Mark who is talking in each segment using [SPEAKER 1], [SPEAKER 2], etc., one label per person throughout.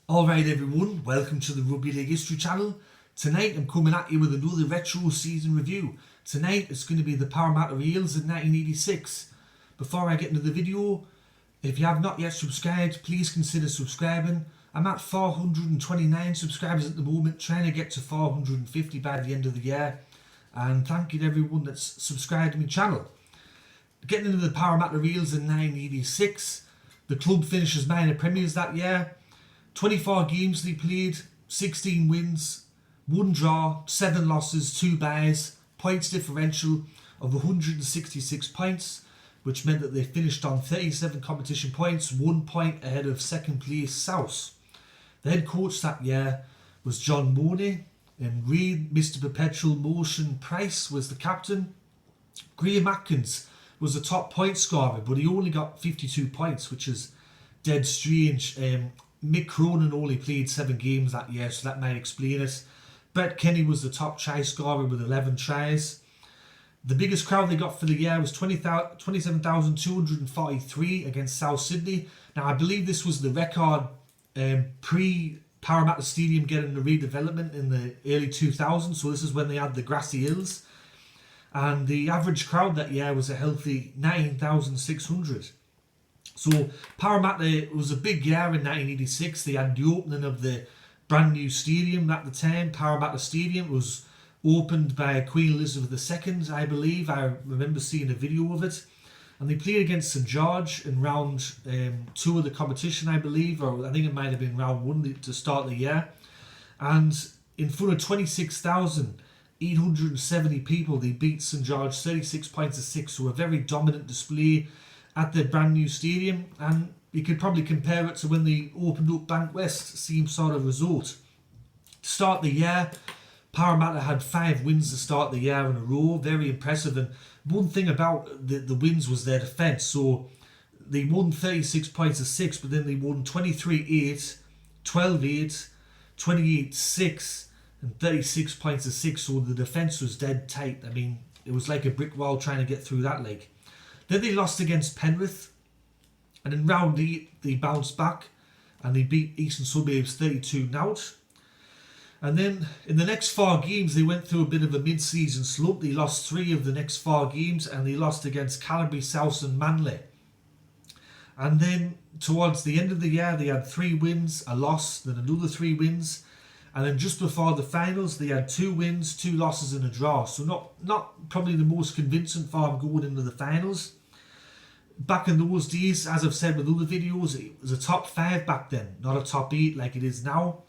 [SPEAKER 1] Alright everyone, welcome to the Rugby League History channel. Tonight I'm coming at you with another retro season review. Tonight it's going to be the Parramatta Eels in 1986. Before I get into the video, if you have not yet subscribed, please consider subscribing. I'm at 429 subscribers at the moment, trying to get to 450 by the end of the year. And thank you to everyone that's subscribed to my channel. Getting into the Parramatta Eels in 1986, the club finished as minor premiers that year. 24 games they played, 16 wins, 1 draw, 7 losses, 2 byes, points differential of 166 points, which meant that they finished on 37 competition points, 1 point ahead of second place South. The head coach that year was John Mooney, and Reid, Mr. Perpetual Motion Price was the captain. Graham Atkins was the top point scorer, but he only got 52 points, which is dead strange. Mick Cronin only played 7 games that year, so that might explain it. Brett Kenny was the top try scorer with 11 tries. The biggest crowd they got for the year was 27,243 against South Sydney. Now, I believe this was the record pre-Parramatta Stadium getting the redevelopment in the early 2000s, so this is when they had the grassy hills. And the average crowd that year was a healthy 19,600. So Parramatta was a big year in 1986. They had the opening of the brand new stadium at the time. Parramatta Stadium was opened by Queen Elizabeth II, I believe. I remember seeing a video of it. And they played against St George in round 2 of the competition, I believe, or I think it might have been round 1 to start the year. And in front of 26,870 people, they beat St George 36 points to 6. So a very dominant display at the brand new stadium, and you could probably compare it to when they opened up Bank West, same sort of result. To start the year, Parramatta had 5 wins to start the year in a row, very impressive. And one thing about the wins was their defence. So they won 36 points to 6, but then they won 23-8, 12-8, 28-6, and 36 points to 6. So the defence was dead tight. I mean, it was like a brick wall trying to get through that leg. Then they lost against Penrith, and in round 8 they bounced back and they beat Eastern Suburbs 32-0. And then in the next 4 games they went through a bit of a mid-season slump. They lost 3 of the next 4 games, and they lost against Canterbury, South and Manly. And then towards the end of the year they had 3 wins, a loss, then another 3 wins. And then just before the finals, they had 2 wins, 2 losses and a draw. So not probably the most convincing form going into the finals. Back in those days, as I've said with other videos, it was a top 5 back then, not a top 8 like it is now.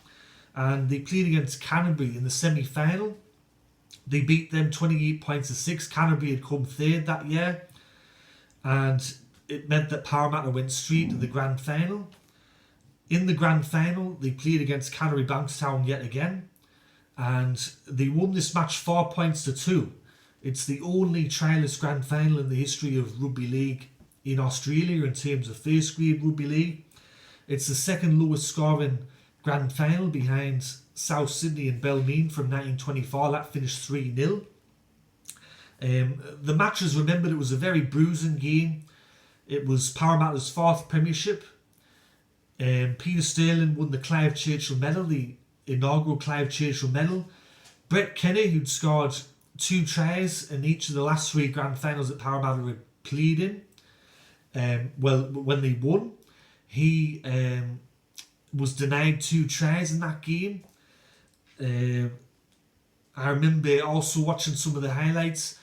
[SPEAKER 1] And they played against Canterbury in the semi-final. They beat them 28 points to 6. Canterbury had come 3rd that year. And it meant that Parramatta went straight to the grand final. In the grand final, they played against Canterbury Bankstown yet again, and they won this match 4 points to 2. It's the only trialist grand final in the history of rugby league in Australia in terms of first grade rugby league. It's the second lowest scoring grand final behind South Sydney and Belmeen from 1924. That finished 3-0. The matches, remembered, it was a very bruising game. It was Parramatta's 4th premiership. Peter Sterling won the Clive Churchill Medal, the inaugural Clive Churchill Medal. Brett Kenny, who'd scored 2 tries in each of the last 3 grand finals that Parramatta had played in, when they won, he was denied 2 tries in that game. I remember also watching some of the highlights.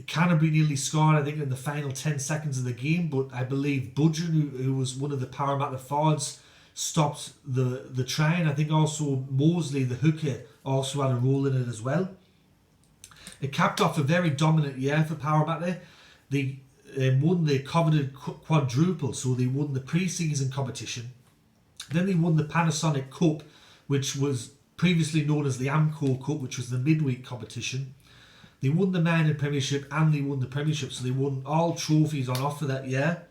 [SPEAKER 1] Canterbury nearly scored, I think, in the final 10 seconds of the game, but I believe Budgeon, who was one of the Parramatta forwards, stopped the try, and I think also Mosley, the hooker, also had a role in it as well. It capped off a very dominant year for Parramatta. They won the coveted quadruple, so they won the pre-season competition. Then they won the Panasonic Cup, which was previously known as the Amco Cup, which was the midweek competition. They won the minor premiership and they won the premiership, so they won all trophies on offer that year.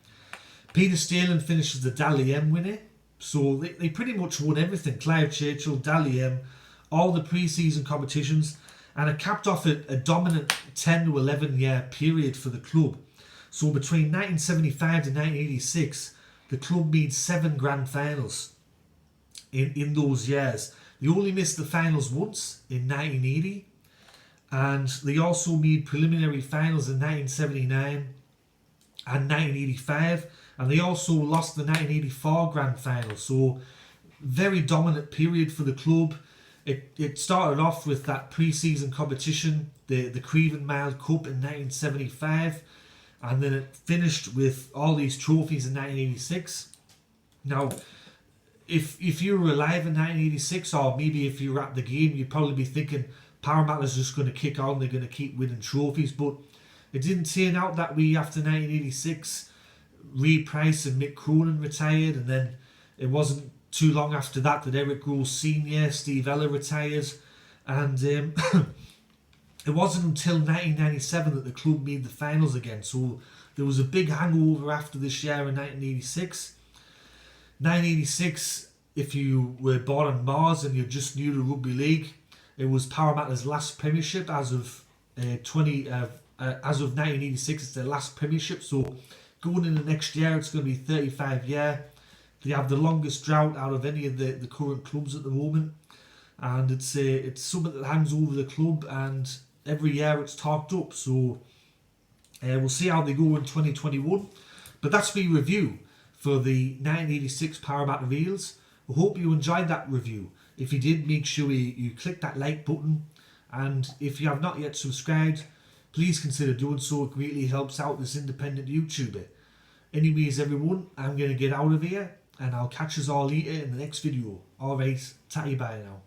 [SPEAKER 1] Peter Sterling finished as the Dally M winner, so they pretty much won everything. Clive Churchill, Dally M, all the pre-season competitions, and it capped off a dominant 10 to 11 year period for the club. So between 1975 to 1986, the club made 7 grand finals. in those years. They only missed the finals once in 1980, and they also made preliminary finals in 1979 and 1985, and they also lost the 1984 grand final. So very dominant period for the club. It started off with that pre-season competition, the Creven Mile Cup in 1975, and then it finished with all these trophies in 1986. Now, if you were alive in 1986, or maybe if you were at the game, you'd probably be thinking Parramatta's just going to kick on, they're going to keep winning trophies. But it didn't turn out that way. After 1986, Ray Price and Mick Cronin retired, and then it wasn't too long after that Eric Groves Sr., Steve Ella retired, and it wasn't until 1997 that the club made the finals again. So there was a big hangover after this year in 1986. 1986, if you were born on Mars and you're just new to rugby league, it was Parramatta's last premiership as of 1986. It's their last premiership. So going into next year, it's going to be 35 year. They have the longest drought out of any of the current clubs at the moment, and it's something that hangs over the club, and every year it's talked up. So we'll see how they go in 2021. But that's my review for the 1986 Parramatta Eels. I hope you enjoyed that review. If you did, make sure you click that like button, and if you have not yet subscribed, please consider doing so. It greatly helps out this independent YouTuber. Anyways, everyone, I'm going to get out of here, and I'll catch us all later in the next video. Alright, tatty bye now.